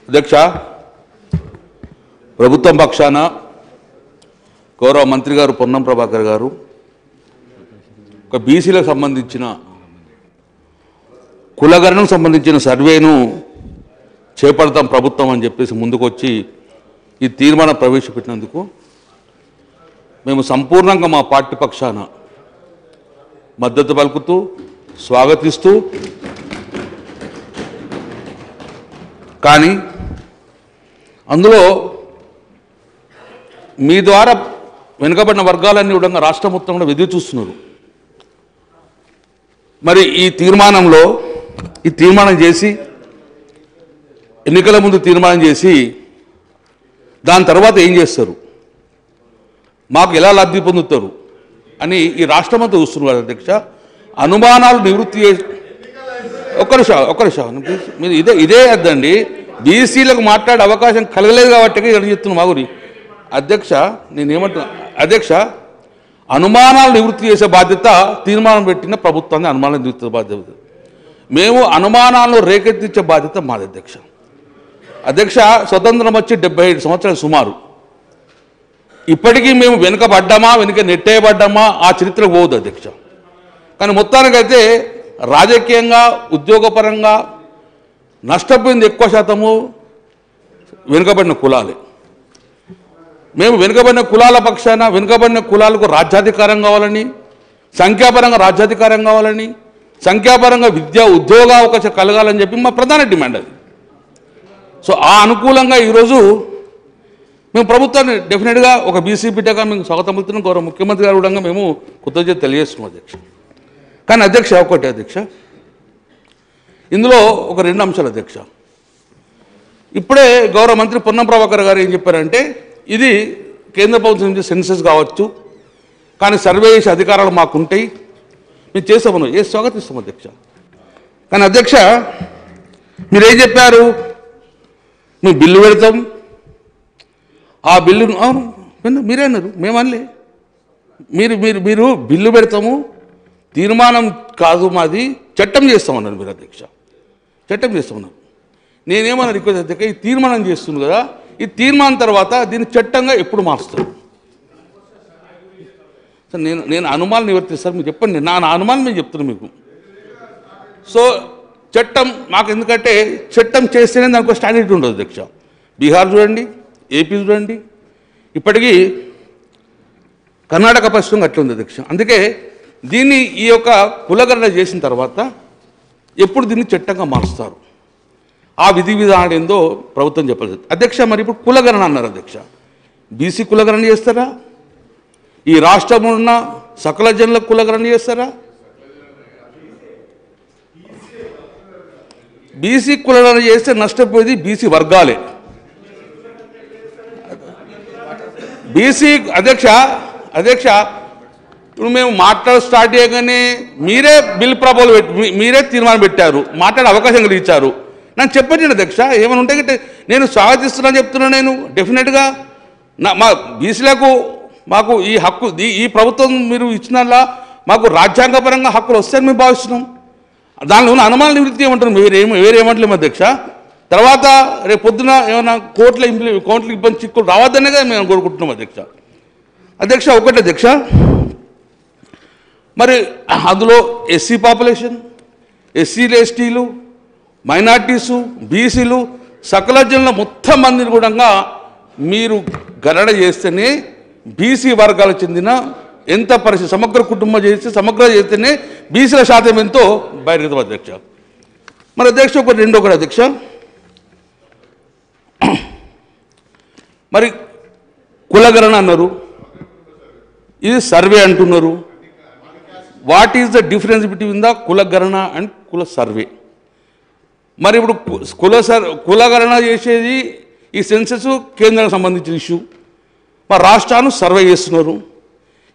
అధ్యక్ష, ప్రభుత్వం పక్షాన గౌరవ మంత్రి గారు పొన్నం ప్రభాకర్ గారు ఒక బీసీలకు సంబంధించిన కులగణనకు సంబంధించిన సర్వేను చేపడతాం ప్రభుత్వం అని చెప్పేసి ముందుకొచ్చి ఈ తీర్మానం ప్రవేశపెట్టినందుకు మేము సంపూర్ణంగా మా పార్టీ పక్షాన మద్దతు పలుకుతూ స్వాగతిస్తూ, కానీ అందులో మీ ద్వారా వెనుకబడిన వర్గాలన్నీ కూడా రాష్ట్రం మొత్తం కూడా ఎదురు చూస్తున్నారు. మరి ఈ తీర్మానం చేసి ఎన్నికల ముందు తీర్మానం చేసి దాని తర్వాత ఏం చేస్తారు, మాకు ఎలా లబ్ధి పొందుతారు అని ఈ రాష్ట్రమంతా చూస్తున్నారు అధ్యక్ష. అనుమానాలు నివృత్తి చేసి ఒక్క నిమిషం మీరు ఇదే అద్దండి, బీసీలకు మాట్లాడే అవకాశం కలగలేదు కాబట్టి ఇక్కడ చెప్తున్నా మాగురి అధ్యక్ష. నేనేమంటున్నా అధ్యక్ష, అనుమానాలు నివృత్తి చేసే బాధ్యత తీర్మానం పెట్టిన ప్రభుత్వాన్ని అనుమానాలు నివృత్తి బాధ్యత, మేము అనుమానాలను రేకెత్తించే బాధ్యత మాది అధ్యక్ష. అధ్యక్ష, స్వతంత్రం వచ్చి 75 సంవత్సరాలు సుమారు. ఇప్పటికీ మేము వెనుక నెట్టేయబడ్డామా ఆ చరిత్రకు పోవద్దు అధ్యక్ష. కానీ మొత్తానికైతే రాజకీయంగా ఉద్యోగపరంగా నష్టపోయింది ఎక్కువ శాతము వెనుకబడిన కులాలే. మేము వెనుకబడిన కులాల పక్షాన వెనుకబడిన కులాలకు రాజ్యాధికారం కావాలని, సంఖ్యాపరంగా రాజ్యాధికారం కావాలని, సంఖ్యాపరంగా విద్యా ఉద్యోగ అవకాశం కలగాలని చెప్పి మా ప్రధాన డిమాండ్ అది. సో ఆ అనుకూలంగా ఈరోజు మేము ప్రభుత్వాన్ని డెఫినెట్గా ఒక బీసీ బిడ్డగా మేము స్వాగతం పలుకుతున్నాం. గౌరవ ముఖ్యమంత్రి గారు కూడా మేము కృతజ్ఞత తెలియజేస్తున్నాం అధ్యక్ష. కానీ అధ్యక్ష ఒకటి అధ్యక్ష, ఇందులో ఒక 2 అంశాలు అధ్యక్ష. ఇప్పుడే గౌరవ మంత్రి పొన్నం ప్రభాకర్ గారు ఏం చెప్పారంటే, ఇది కేంద్ర ప్రభుత్వం నుంచి సెన్సస్ కావచ్చు, కానీ సర్వే చేసే అధికారాలు మాకుంటాయి, మేము చేస్తామను స్వాగతిస్తాం అధ్యక్ష. కానీ అధ్యక్ష మీరేం చెప్పారు, మేము బిల్లు పెడతాం, ఆ బిల్లును అవును మీరే అన్నారు, మేమనలే. మీరు బిల్లు పెడతాము, తీర్మానం కాదు మాది, చట్టం చేస్తామన్నారు మీరు అధ్యక్ష. చట్టం చేస్తామన్నారు. నేనేమన్నా రిక్వెస్ట్ అధ్యక్ష, ఈ తీర్మానం చేస్తుంది కదా, ఈ తీర్మానం తర్వాత దీన్ని చట్టంగా ఎప్పుడు మారుస్తారు సార్? నేను అనుమానం నివర్తిస్తాను, మీరు చెప్పండి. నా అనుమానం మేము చెప్తున్నాను మీకు. సో చట్టం మాకు, ఎందుకంటే చట్టం చేస్తేనే దానికి స్టాండర్డ్ ఉండదు అధ్యక్ష. బీహార్ చూడండి, ఏపీ చూడండి, ఇప్పటికీ కర్ణాటక పరిస్థితి అట్లా ఉంది అధ్యక్ష. అందుకే దీన్ని ఈ యొక్క కులగణన చేసిన తర్వాత ఎప్పుడు దీన్ని చట్టంగా మారుస్తారు, ఆ విధి విధానం ఏందో ప్రభుత్వం చెప్పలేదు అధ్యక్ష. మరి ఇప్పుడు కులగణన అన్నారు అధ్యక్ష, బీసీ కులగణన చేస్తారా? ఈ రాష్ట్రంలో ఉన్న సకల జనుల కులగణన చేస్తారా? బీసీ కులగణన చేస్తే నష్టపోయేది బీసీ వర్గాలే. బీసీ అధ్యక్ష ఇప్పుడు మేము స్టార్ట్ చేయగానే మీరే బిల్ ప్రపోజల్ మీరే తీర్మానం పెట్టారు, మాట్లాడే అవకాశం కలిగించారు. నాకు చెప్పండి అధ్యక్ష, ఏమైనా ఉంటే నేను స్వాగతిస్తున్నాను చెప్తున్నా. నేను డెఫినెట్గా మా బీసీలకు మాకు ఈ హక్కు, ఈ ప్రభుత్వం మీరు ఇచ్చినలా మాకు రాజ్యాంగపరంగా హక్కులు వస్తాయని మేము భావిస్తున్నాం. దానిలో ఉన్న అనుమాన నివృత్తి ఏమంటారు, వేరేమంటలేము అధ్యక్ష. తర్వాత రేపు పొద్దున ఏమైనా కోర్టులో ఇబ్బంది చిక్కులు రావద్దనేగా మేము కోరుకుంటున్నాం అధ్యక్ష. ఒకటి అధ్యక్ష, మరి అందులో ఎస్సీ పాపులేషన్, ఎస్సీలు, ఎస్టీలు, మైనార్టీసు, బీసీలు, సకల జనుల మొత్తం మందిని కూడా మీరు గణన చేస్తేనే బీసీ వర్గాలకు చెందిన ఎంత పరిస్థితి సమగ్ర కుటుంబం చేస్తేనే బీసీల శాతం ఎంతో బయలుదేరుతాం అధ్యక్ష. మరి అధ్యక్ష ఒకటి అధ్యక్ష, మరి కులగణన అన్నారు, ఇది సర్వే అంటున్నారు. What is the difference between the కులగణన అండ్ కుల సర్వే? మరి ఇప్పుడు కులగణన చేసేది ఈ సెన్సస్ కేంద్రానికి సంబంధించిన ఇష్యూ, మరి రాష్ట్రాన్ని సర్వే చేస్తున్నారు.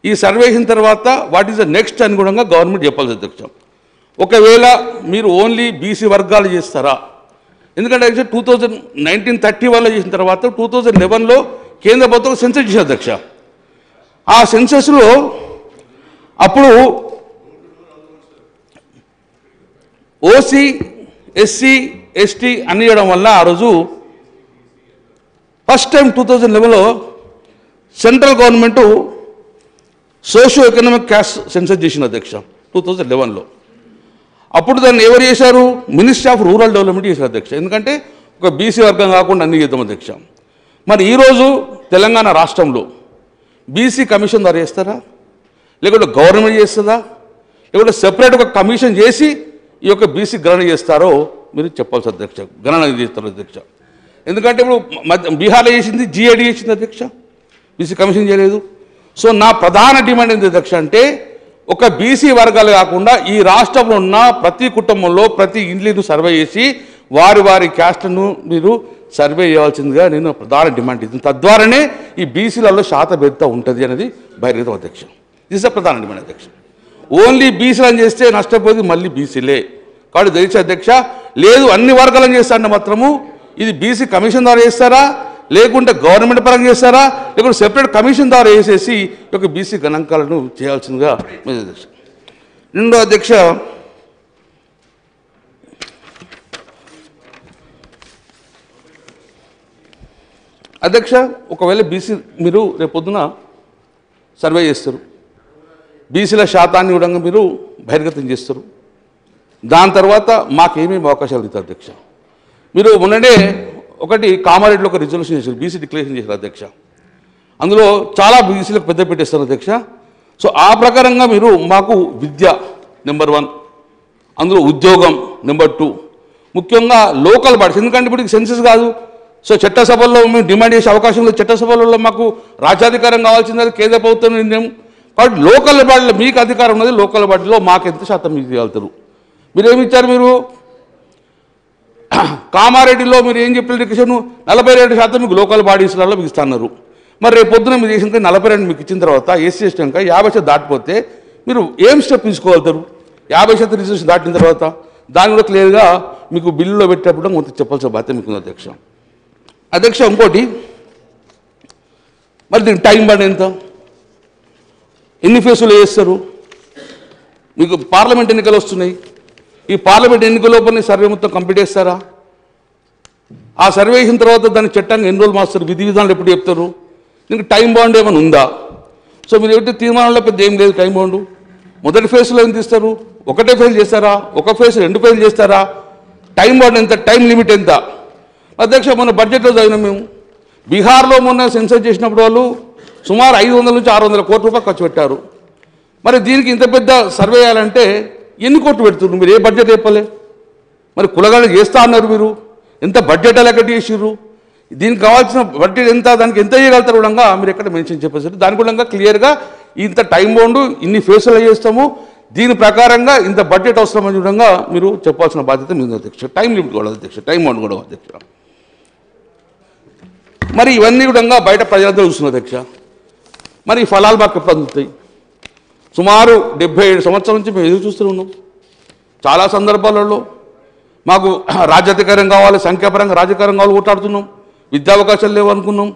ఈ సర్వే చేసిన తర్వాత వాట్ ఈజ్ ద నెక్స్ట్ అని కూడా గవర్నమెంట్ చెప్పాల్సి అధ్యక్ష. ఒకవేళ మీరు ఓన్లీ బీసీ వర్గాలు చేస్తారా? ఎందుకంటే 1931లో చేసిన తర్వాత 2011లో కేంద్ర ప్రభుత్వం సెన్సస్ చేసిన అధ్యక్ష. ఆ సెన్సస్లో అప్పుడు ఓసీ, ఎస్సీ, ఎస్టీ అని ఇవ్వడం వల్ల ఆ రోజు ఫస్ట్ టైం 2011లో central government socio economic caste census చేసిన అధ్యక్ష 2011లో. అప్పుడు దాన్ని ఎవరు చేశారు? మినిస్ట్రీ ఆఫ్ రూరల్ డెవలప్మెంట్ చేశారు అధ్యక్ష. ఎందుకంటే ఒక బీసీ వర్గం కాకుండా అన్ని చేద్దాం అధ్యక్ష. మరి ఈరోజు తెలంగాణ రాష్ట్రంలో బీసీ కమిషన్ ద్వారా చేస్తారా, లేకుంటే గవర్నమెంట్ చేస్తుందా, లేకుంటే సెపరేట్ ఒక కమిషన్ చేసి ఈ యొక్క బీసీ గణన చేస్తారో మీరు చెప్పాల్సి అధ్యక్ష. గణన చేస్తారు అధ్యక్ష. ఎందుకంటే ఇప్పుడు బీహార్లో చేసింది జీఏడీ చేసింది అధ్యక్ష, బీసీ కమిషన్ చేయలేదు. సో నా ప్రధాన డిమాండ్ ఏంటి అధ్యక్ష అంటే ఒక బీసీ వర్గాలు కాకుండా ఈ రాష్ట్రంలో ఉన్న ప్రతి కుటుంబంలో ప్రతి ఇండ్లను సర్వే చేసి వారి వారి క్యాస్ట్ను మీరు సర్వే చేయాల్సిందిగా నేను ప్రధాన డిమాండ్ ఇస్తుంది. తద్వారానే ఈ బీసీలలో శాతభేదత ఉంటుంది అనేది బహిర్గతం అధ్యక్ష. ఇది ప్రధాన డిమాండ్ అధ్యక్ష. ఓన్లీ బీసీలను చేస్తే నష్టపోయేది మళ్ళీ బీసీలే. కాబట్టి దయచేసి అధ్యక్ష, లేదు అన్ని వర్గాలను చేస్తారంటే మాత్రము ఇది బీసీ కమిషన్ ద్వారా చేస్తారా, లేకుంటే గవర్నమెంట్ పరంగా చేస్తారా, లేకుంటే సెపరేట్ కమిషన్ ద్వారా వేసేసి ఈ యొక్క బీసీ గణాంకాలను చేయాల్సిందిగా అధ్యక్ష. రెండో అధ్యక్ష, అధ్యక్ష ఒకవేళ బీసీ మీరు రేపొద్దున సర్వే చేస్తారు, బీసీల శాతాన్ని కూడా మీరు బహిర్గతం చేస్తారు. దాని తర్వాత మాకేమేమి అవకాశాలు ఇస్తారు అధ్యక్ష? మీరు మొన్ననే ఒకటి కామారెడ్డిలో ఒక రిజల్యూషన్ చేశారు, బీసీ డిక్లరేషన్ చేశారు అధ్యక్ష. అందులో చాలా బీసీలకు పెద్ద పెట్టేస్తారు అధ్యక్ష. సో ఆ ప్రకారంగా మీరు మాకు విద్య నెంబర్ 1, అందులో ఉద్యోగం నెంబర్ 2, ముఖ్యంగా లోకల్ బాడీస్. ఎందుకంటే ఇప్పుడు సెన్సెస్ కాదు. సో చట్టసభల్లో మేము డిమాండ్ చేసే అవకాశం లేదు. చట్టసభలలో మాకు రాజ్యాధికారం కావాల్సింది కేంద్ర ప్రభుత్వం నిర్ణయం. కాబట్టి లోకల్ బాడీలో మీకు అధికారం ఉన్నది, లోకల్ బాడీలో మాకు ఎంత శాతం మీకు ఇవ్వగలుగుతారు? మీరేమి ఇచ్చారు? మీరు కామారెడ్డిలో మీరు ఏం చెప్పిన డిక్లరేషన్ 42% మీకు లోకల్ బాడీస్లలో మీకు ఇస్తున్నారు. మరి రేపు పొద్దున మీరు చేసిన 42 మీకు ఇచ్చిన తర్వాత ఎస్సీ ఎస్టీ కనుక 50% దాటిపోతే మీరు ఏం స్టెప్ తీసుకోగలుగుతారు? 50% రిజర్వేషన్ దాటిన తర్వాత దాన్ని కూడా క్లియర్గా మీకు బిల్లులో పెట్టేటప్పుడు కొంత చెప్పాల్సిన బాధ్యత మీకు ఉంది అధ్యక్ష. అధ్యక్ష ఇంకోటి, మరి దీనికి టైం పడి ఎంత, ఎన్ని ఫేసులు చేస్తారు? మీకు పార్లమెంట్ ఎన్నికలు వస్తున్నాయి. ఈ పార్లమెంట్ ఎన్నికల లోపల సర్వే మొత్తం కంప్లీట్ చేస్తారా? ఆ సర్వే చేసిన తర్వాత దాన్ని చట్టంగా ఎన్ని రోజులు మాస్తారు? విధి విధానాలు ఎప్పుడు చెప్తారు? దీనికి టైం బాండ్ ఏమైనా ఉందా? సో మీరు ఏమిటి తీర్మానంలో పెద్ద ఏం లేదు టైం బాండు. మొదటి ఫేజ్లో ఏం తీస్తారు? ఒకటే ఫేజ్ చేస్తారా, ఒక ఫేజ్ 2 ఫేజ్ చేస్తారా? టైం బాండ్ ఎంత, టైం లిమిట్ ఎంత? అధ్యక్ష మొన్న బడ్జెట్లో చదివినాం మేము, బీహార్లో మొన్న సెన్సస్ చేసినప్పుడు వాళ్ళు సుమారు 500 నుంచి 600 కోట్ల రూపాయలు ఖర్చు పెట్టారు. మరి దీనికి ఇంత పెద్ద సర్వే చేయాలంటే ఎన్ని కోట్లు పెడుతున్నారు? మీరు ఏ బడ్జెట్ చెప్పలే. మరి కులగాళ్ళు చేస్తా అన్నారు, మీరు ఎంత బడ్జెట్ ఎలకటి చేసిర్రు? దీనికి కావాల్సిన బడ్జెట్ ఎంత, దానికి ఎంత చేయగలుగుతారు కూడా మీరు ఎక్కడ మెన్షన్ చెప్పేసి దాని కూడా క్లియర్గా ఇంత టైం బాండ్ ఇన్ని ఫేసులు చేస్తాము, దీని ప్రకారంగా ఇంత బడ్జెట్ అవసరమని చూడంగా మీరు చెప్పాల్సిన బాధ్యత మీద అధ్యక్ష. టైం లిమిట్ కూడా అధ్యక్ష, టైం బాండ్ కూడా అధ్యక్ష. మరి ఇవన్నీ కూడా బయట ప్రజలందరూ చూస్తున్నారు అధ్యక్ష. మరి ఫలాలు మాకు ఎప్పుడు అందుతాయి? సుమారు 77 సంవత్సరాల నుంచి మేము ఎదురు చూస్తూ ఉన్నాం. చాలా సందర్భాలలో మాకు రాజ్యాధికారం కావాలి, సంఖ్యాపరంగా రాజకీయం కావాలి కొట్లాడుతున్నాం. విద్యా అవకాశాలు లేవు అనుకున్నాం.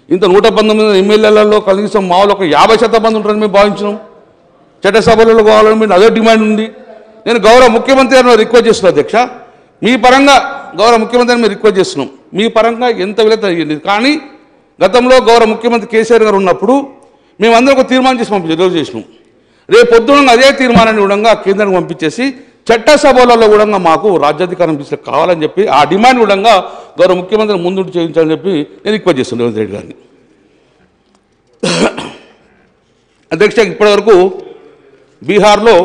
ఇంత 119 ఎమ్మెల్యేలలో కనీసం మామూలు ఒక 50% మంది ఉంటారని మేము భావించినాం. చట్టసభలలో కావాలని మీరు అదే డిమాండ్ ఉంది. నేను గౌరవ ముఖ్యమంత్రి గారిని రిక్వెస్ట్ చేస్తున్నాను అధ్యక్ష, మీ పరంగా గౌరవ ముఖ్యమంత్రి గారిని రిక్వెస్ట్ చేస్తున్నాం, మీ పరంగా ఎంత విలేత అయ్యింది. కానీ గతంలో గౌరవ ముఖ్యమంత్రి కేసీఆర్ గారు ఉన్నప్పుడు మేమందరం ఒక తీర్మానం చేసి రిజర్వ్ చేసినాం. రేపు పొద్దున అదే తీర్మానాన్ని కూడా కేంద్రానికి పంపించేసి చట్టసభలలో కూడా మాకు రాజ్యాధికారం కావాలని చెప్పి ఆ డిమాండ్ కూడా గౌరవ ముఖ్యమంత్రి ముందుండి చేయించాలని చెప్పి నేను రిక్వెస్ట్ చేస్తున్నాను రేవంత్ రెడ్డి గారిని. అధ్యక్ష ఇప్పటివరకు బీహార్లో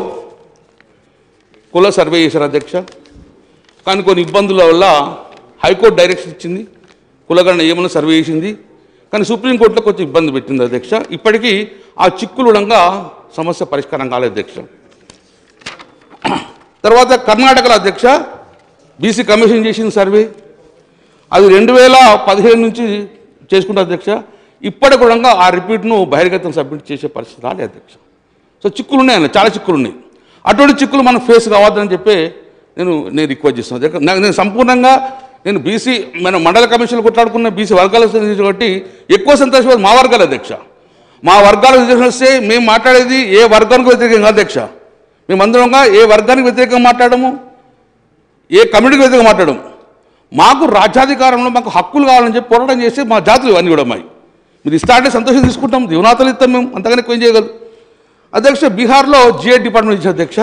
కుల సర్వే చేశారు అధ్యక్ష. కానీ కొన్ని ఇబ్బందుల వల్ల హైకోర్టు డైరెక్షన్ ఇచ్చింది, కులగణన ఏమైనా సర్వే చేసింది. కానీ సుప్రీంకోర్టులో కొంచెం ఇబ్బంది పెట్టింది అధ్యక్ష. ఇప్పటికీ ఆ చిక్కులుడంగా సమస్య పరిష్కారం కాలేదు అధ్యక్ష. తర్వాత కర్ణాటకలో అధ్యక్ష బీసీ కమిషన్ చేసిన సర్వే అది 2015 నుంచి చేసుకుంటారు అధ్యక్ష. ఇప్పటికి కూడా ఆ రిపీట్ను బహిర్గతం సబ్మిట్ చేసే పరిస్థితి రాలేదు అధ్యక్ష. సో చిక్కులు ఉన్నాయి, చాలా చిక్కులు ఉన్నాయి. అటువంటి చిక్కులు మనం ఫేస్ కావద్దని చెప్పి నేను రిక్వెస్ట్ చేస్తున్నాను. నేను సంపూర్ణంగా నేను బీసీ మన మండల కమిషన్లు కొట్లాడుకున్న బీసీ వర్గాల కాబట్టి ఎక్కువ సంతోషం మా వర్గాల అధ్యక్ష. మా వర్గాల రిజర్వేషన్ వస్తే మేము మాట్లాడేది ఏ వర్గానికి వ్యతిరేకంగా అధ్యక్ష. మేమందరంగా ఏ వర్గానికి వ్యతిరేకంగా మాట్లాడము, ఏ కమ్యూనిటీకి వ్యతిరేకంగా మాట్లాడము. మాకు రాజ్యాధికారంలో మాకు హక్కులు కావాలని చెప్పి పోరాటం చేసి మా జాతులు ఇవన్నీ కూడా మాయి మీరు ఇస్తా అంటే సంతోషం తీసుకుంటాం, దీవనాతలు ఇస్తాం, మేము అంతగానే ఎక్కువ ఏం చేయగలరు. అధ్యక్ష, బీహార్లో జిఐ డిపార్ట్మెంట్ ఇచ్చిన అధ్యక్ష,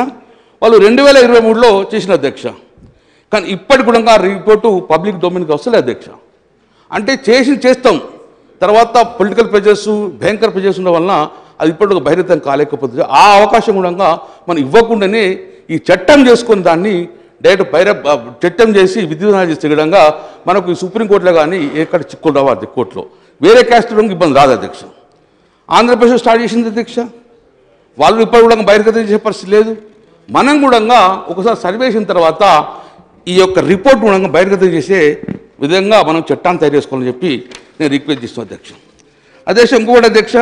వాళ్ళు 2023లో చేసిన అధ్యక్ష, కానీ ఇప్పటికి కూడా ఆ రిపోర్టు పబ్లిక్ డొమైన్కి వస్తలే అధ్యక్ష. అంటే చేస్తాం, తర్వాత పొలిటికల్ ప్రెజర్స్ భయంకర ప్రెజర్స్ ఉండడం వలన అది ఇప్పటికి బహిర్గతం కాలేకపోతుంది. ఆ అవకాశం కూడా మనం ఇవ్వకుండానే ఈ చట్టం చేసుకుని దాన్ని డైరెక్ట్ చట్టం చేసి విధివిధానాలు చేసే విధంగా మనకు సుప్రీంకోర్టులో కానీ ఎక్కడ చిక్కులు రావాలి, కోర్టులో వేరే క్యాస్ట్ ఇబ్బంది రాదు అధ్యక్ష. ఆంధ్రప్రదేశ్ స్టార్ట్ చేసింది అధ్యక్ష, వాళ్ళు ఇప్పుడు కూడా బహిర్గతం చేసే పరిస్థితి లేదు. మనం కూడా ఒకసారి సర్వే చేసిన తర్వాత ఈ యొక్క రిపోర్ట్ కూడా బహిర్గతం చేసే విధంగా మనం చట్టాన్ని తయారు చేసుకోవాలని చెప్పి నేను రిక్వెస్ట్ చేస్తున్నాను అధ్యక్ష. అధ్యక్ష, ఇంకొకటి అధ్యక్ష,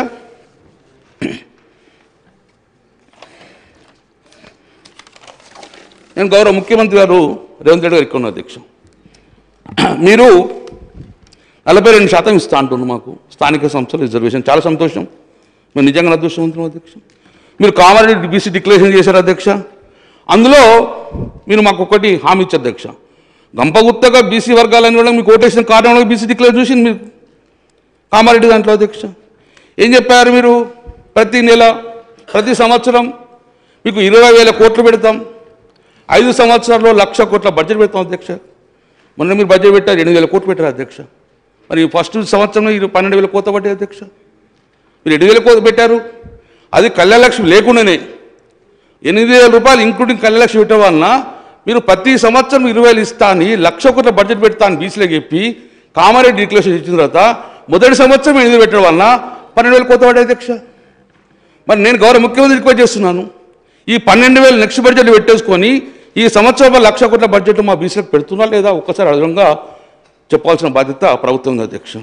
నేను గౌరవ ముఖ్యమంత్రి గారు రేవంత్ రెడ్డి గారు ఇక్కడ ఉన్నారు అధ్యక్ష. మీరు 42% ఇస్తా అంటున్నారు మాకు స్థానిక సంస్థల రిజర్వేషన్, చాలా సంతోషం, మేము నిజంగా అదృష్టవంతున్నాం అధ్యక్ష. మీరు కామారెడ్డి బీసీ డిక్లరేషన్ చేశారు అధ్యక్ష, అందులో మీరు మాకు ఒకటి హామీ ఇచ్చారు అధ్యక్ష, గంపగుత్తగా బీసీ వర్గాలని కూడా మీకు ఓటేసిన కారణంలో బీసీ డిక్లేర్ చూసి మీరు కామారెడ్డి దాంట్లో అధ్యక్ష ఏం చెప్పారు, మీరు ప్రతి నెల ప్రతి సంవత్సరం మీకు 20,000 కోట్లు పెడతాం, 5 సంవత్సరాల్లో 1,00,000 కోట్ల బడ్జెట్ పెడతాం అధ్యక్ష. మొన్న మీరు బడ్జెట్ పెట్టారు 8,000 కోట్లు పెట్టారు అధ్యక్ష. మరి ఫస్ట్ సంవత్సరంలో 12,000 కోత పడ్డాయి అధ్యక్ష. మీరు 7,000 కోత పెట్టారు, అది కళ్యాణ లక్ష్మి లేకుండానే 8,000 రూపాయలు ఇంక్లూడింగ్ కళ్యాణ లక్ష్మి పెట్టడం వలన మీరు ప్రతి సంవత్సరం 20,000 ఇస్తా అని 1,00,000 కోట్ల బడ్జెట్ పెడతా అని బీసీలో చెప్పి కామారెడ్డి డిక్లరేషన్ ఇచ్చిన తర్వాత మొదటి సంవత్సరం 8,000 పెట్టడం వలన 12,000 కోత పడ్డాయి అధ్యక్ష. మరి నేను గౌరవ ముఖ్యమంత్రి రిక్వెస్ట్ చేస్తున్నాను, ఈ 12,000 నెక్స్ట్ బడ్జెట్ పెట్టేసుకొని ఈ సంవత్సరం 1,00,000 కోట్ల బడ్జెట్ మా బీసీలకు పెడుతున్నా లేదా ఒక్కసారి అదనంగా చెప్పాల్సిన బాధ్యత ప్రభుత్వం ఉంది అధ్యక్ష.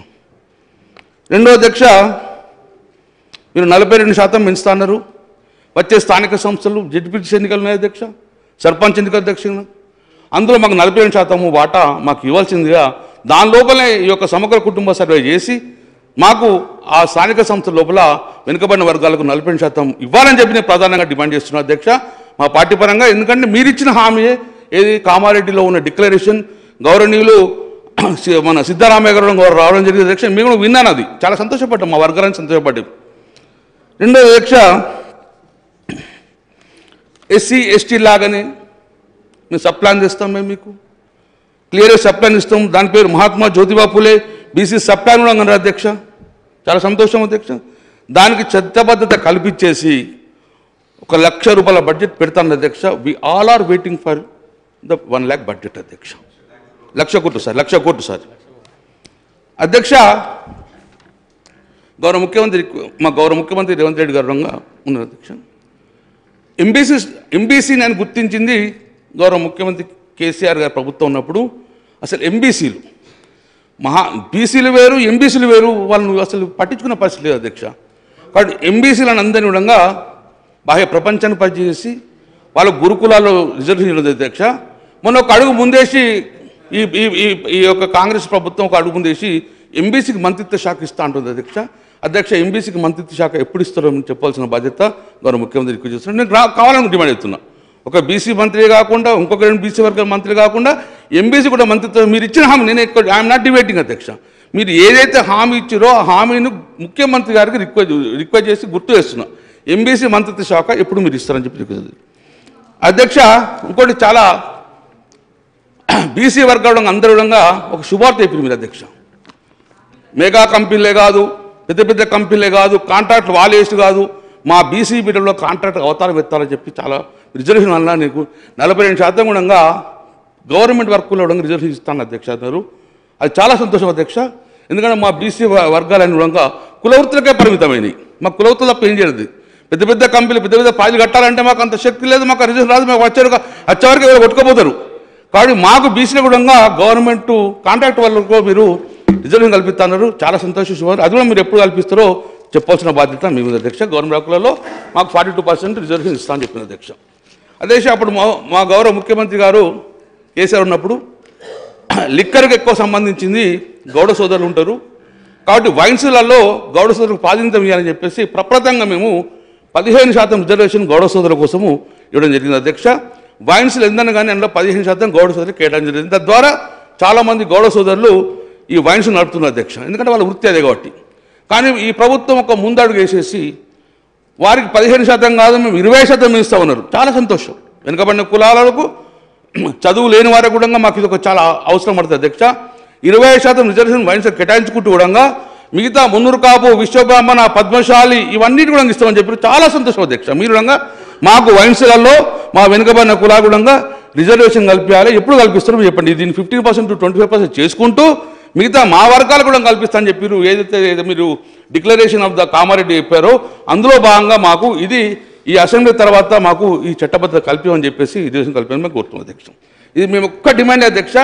రెండో అధ్యక్ష, మీరు 42% పెంచుతా అన్నారు, వచ్చే స్థానిక సంస్థలు జడ్పీటీసీ ఎన్నికలు ఉన్నాయి అధ్యక్ష, సర్పంచ్ ఎన్నికల అధ్యక్ష, అందులో మాకు 42% వాటా మాకు ఇవ్వాల్సిందిగా దాని లోపలే ఈ యొక్క సమగ్ర కుటుంబ సర్వే చేసి మాకు ఆ స్థానిక సంస్థల లోపల వెనుకబడిన వర్గాలకు 42% ఇవ్వాలని చెప్పి నేను ప్రధానంగా డిమాండ్ చేస్తున్నాను అధ్యక్ష మా పార్టీ పరంగా. ఎందుకంటే మీరు ఇచ్చిన హామీ ఏది కామారెడ్డిలో ఉన్న డిక్లరేషన్ గౌరవనీయులు మన సిద్ధరామయ్య గారు రావడం జరిగింది అధ్యక్ష, మేము కూడా విన్నాను, అది చాలా సంతోషపడ్డాం, మా వర్గాన్ని సంతోషపడ్డాం. రెండో అధ్యక్ష, ఎస్సీ ఎస్టీ లాగానే మేము సబ్ ప్లాన్ తెస్తాం, మేము మీకు క్లియర్గా సబ్ ప్లాన్ ఇస్తాం, దాని పేరు Mahatma Jyotiba Phule BC sub plan కూడా అన్నారు అధ్యక్ష, చాలా సంతోషం అధ్యక్ష. దానికి చట్టబద్ధత కల్పించేసి 1,00,000 రూపాయల బడ్జెట్ పెడతాను అధ్యక్ష. We all are waiting for the 1 lakh budget అధ్యక్ష. 1,00,000 కోట్లు సార్, 1,00,000 కోట్లు సార్ అధ్యక్ష. గౌరవ ముఖ్యమంత్రి రేవంత్ రెడ్డి గారు ఉన్నారు అధ్యక్ష. ఎంబీసీ నేను గుర్తించింది గౌరవ ముఖ్యమంత్రి కేసీఆర్ గారు ప్రభుత్వం ఉన్నప్పుడు. అసలు ఎంబీసీలు బీసీలు వేరు ఎంబీసీలు వేరు, వాళ్ళని అసలు పట్టించుకున్న పరిస్థితి లేదు అధ్యక్ష. కాబట్టి ఎంబీసీలను అందరినీ కూడా బాహ్య ప్రపంచాన్ని పరిచయం వాళ్ళ గురుకులాల్లో రిజర్వేషన్ ఉంది అధ్యక్ష. మొన్న ఒక అడుగు ముందేసి ఈ యొక్క కాంగ్రెస్ ప్రభుత్వం ఒక అడుగు ముందేసి ఎంబీసీకి మంత్రిత్వ శాఖ ఇస్తా ఉంటుంది అధ్యక్ష. ఎంబీసీకి మంత్రిత్వ శాఖ ఎప్పుడు ఇస్తారో చెప్పాల్సిన బాధ్యత గౌరవ ముఖ్యమంత్రి ఎక్కువ చేస్తున్నాను. నేను కావాలని డిమాండ్ చేస్తున్నా, ఒక బీసీ మంత్రి కాకుండా ఇంకొక 2 బీసీ వర్గాల మంత్రి కాకుండా ఎంబీసీ కూడా మంత్రిత్వం మీరు ఇచ్చిన హామీ నేను ఐఎమ్ నాట్ డిబేటింగ్ అధ్యక్ష. మీరు ఏదైతే హామీ ఇచ్చారో ఆ హామీని ముఖ్యమంత్రి గారికి రిక్వెస్ట్ చేసి గుర్తు చేస్తున్నా, ఎంబీసీ మంత్రిత్వ శాఖ ఎప్పుడు మీరు ఇస్తారని చెప్పి రిక్వెస్ట్ అధ్యక్ష. ఇంకోటి చాలా బీసీ వర్గాలు అందరూ ఒక శుభార్త చెప్పింది మీరు అధ్యక్ష. మెగా కంపెనీలే కాదు, పెద్ద కంపెనీలే కాదు, కాంట్రాక్ట్ వాలేస్ట్ కాదు, మా బీసీ బిడ్డలో కాంట్రాక్ట్ అవతారం ఎత్తాలని చెప్పి చాలా రిజర్వేషన్ వల్ల నీకు 42% కూడా గవర్నమెంట్ వర్క్లో రిజర్వేషన్ ఇస్తాను అధ్యక్ష అన్నారు. అది చాలా సంతోషం అధ్యక్ష. ఎందుకంటే మా బీసీ వర్గాలన్నీ కూడా కులవృత్తులకే పరిమితమైనవి, మాకు కులవృత్తులు తప్ప ఏం చేయలేదు. పెద్ద కంపెనీలు పెద్ద ప్రాజెక్టులు కట్టాలంటే మాకు అంత శక్తి లేదు, మాకు రిజర్వేషన్ రాదు, మాకు వచ్చేవరకు ఎవరు కొట్టుకోపోతారు. కాబట్టి మాకు బీసీలో కూడా గవర్నమెంట్ కాంట్రాక్ట్ వాళ్ళకు మీరు రిజర్వేషన్ కల్పిస్తున్నారు, చాలా సంతోషం. అది కూడా మీరు ఎప్పుడు కల్పిస్తారో చెప్పాల్సిన బాధ్యత మీ మీద అధ్యక్ష. గవర్నమెంట్ వర్కులలో మాకు 42% రిజర్వేషన్ ఇస్తామని చెప్పింది అధ్యక్ష. అధ్యక్ష, అప్పుడు మా గౌరవ ముఖ్యమంత్రి గారు కేసీఆర్ ఉన్నప్పుడు లిక్కర్కి ఎక్కువ సంబంధించింది గౌడ సోదరులు ఉంటారు, కాబట్టి వైన్స్లలో గౌడ సోదరులకు ప్రాధాన్యత ఇవ్వాలని చెప్పేసి ప్రప్రదంగా మేము 15% రిజర్వేషన్ గౌడ సోదరుల కోసము ఇవ్వడం జరిగింది అధ్యక్ష. వైన్స్లు ఎందన కానీ అందులో 15% గౌడ సోదరులు కేటాయించడం జరిగింది. తద్వారా చాలామంది గౌడ సోదరులు ఈ వైన్స్ నడుపుతున్నారు అధ్యక్ష, ఎందుకంటే వాళ్ళ వృత్తి అదే కాబట్టి. కానీ ఈ ప్రభుత్వం ఒక ముందడుగు వేసేసి వారికి 15% కాదు మేము 20% ఇస్తా ఉన్నారు. చాలా సంతోషం. వెనుకబడిన కులాలకు చదువు లేని వారికి కూడా మాకు ఇది ఒక చాలా అవసరం పడుతుంది అధ్యక్ష. 20% రిజర్వేషన్ వైన్స్ కేటాయించుకుంటూ కూడా మిగతా మున్నూరు కాపు, విశ్వబ్రాహ్మణ, పద్మశాలి ఇవన్నిటి కూడా ఇస్తామని చెప్పారు. చాలా సంతోషం అధ్యక్ష. మీరు కూడా మాకు వైన్స్లలో మా వెనుకబడిన కులాలు కూడా రిజర్వేషన్ కల్పించాలి. ఎప్పుడు కల్పిస్తారో చెప్పండి. దీన్ని 15% to 25% చేసుకుంటూ మిగతా మా వర్గాలు కూడా కల్పిస్తామని చెప్పారు. ఏదైతే మీరు డిక్లరేషన్ ఆఫ్ ద కామారెడ్డి చెప్పారో అందులో భాగంగా మాకు ఇది ఈ అసెంబ్లీ తర్వాత మాకు ఈ చట్టబద్ధత కల్పించమని చెప్పేసి రిజర్వేషన్ కల్పించమని మేము కోరుతున్నాం అధ్యక్ష. ఇది మేము ఒక్క డిమాండ్ అధ్యక్ష,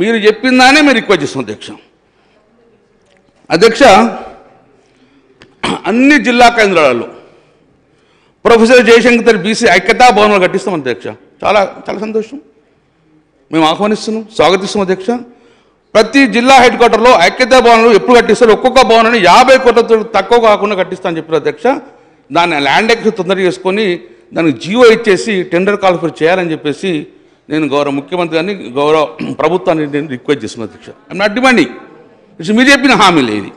మీరు చెప్పిందానే మేము రిక్వెస్ట్ చేస్తాం అధ్యక్ష. అన్ని జిల్లా కేంద్రాలలో ప్రొఫెసర్ జయశంకర్ బీసీ ఐక్యతా భవనాలు కట్టిస్తాం అధ్యక్ష. చాలా చాలా సంతోషం. మేము ఆహ్వానిస్తున్నాం, స్వాగతిస్తాం అధ్యక్ష. ప్రతి జిల్లా హెడ్ క్వార్టర్లో ఐక్యతా భవనాలు ఎప్పుడు కట్టిస్తారు? ఒక్కొక్క భవనాన్ని 50 కోట్లతో తక్కువ కాకుండా కట్టిస్తా అని చెప్పారు అధ్యక్ష. దాన్ని ల్యాండ్ ఎక్స్ తొందరగా చేసుకొని దానికి జీవో ఇచ్చేసి టెండర్ కాల్ఫర్ చేయాలని చెప్పేసి నేను గౌరవ ముఖ్యమంత్రి గారిని, గౌరవ ప్రభుత్వాన్ని నేను రిక్వెస్ట్ చేస్తున్నాను అధ్యక్ష. ఐఎమ్ నాట్ డిమాండింగ్, మీరు చెప్పిన హామీ లేదు.